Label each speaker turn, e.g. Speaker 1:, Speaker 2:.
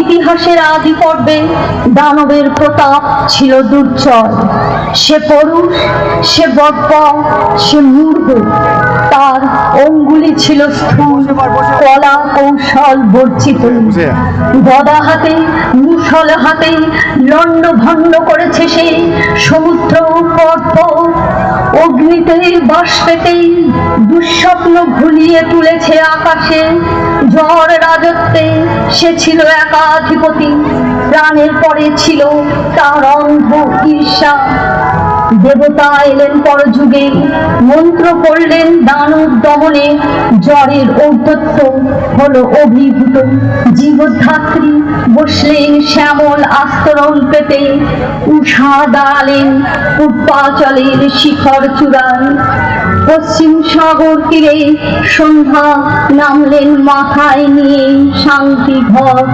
Speaker 1: ইতিহাসের আদি পর্বে দানবের প্রতাপ ছিল দুর্জয়। সে পরুষ, সে বর্বর, সে মূর্খ। তার অঙ্গুলি ছিল স্থূল, কলা কৌশল বর্জিত। গদা হাতে, মুষল হাতে লণ্ড ভণ্ড করেছে সে সমুদ্র পর্বত। অগ্নিতে বাষ্পেতে দুঃস্বপ্ন ঘুলিয়ে তুলেছে আকাশে। ঝড় রাজত্বে সে ছিল একাধিপতি, প্রাণের পরে ছিল তার অন্ধ ঈর্ষা। দেবতা এলেন পরযুগে, মন্ত্র পড়লেন দানব দমনে। জ্বরের ঔদ্ধত্য হলো অভিভূত, জীবধাত্রী বসলেন শ্যামল আস্তরণ পেতে। উষা দাঁড়ালেন পূর্বাচলের শিখর চূড়ায়। পশ্চিম সাগর তীরে সন্ধ্যা নামলেন মাথায় নিয়ে শান্তি ঘর।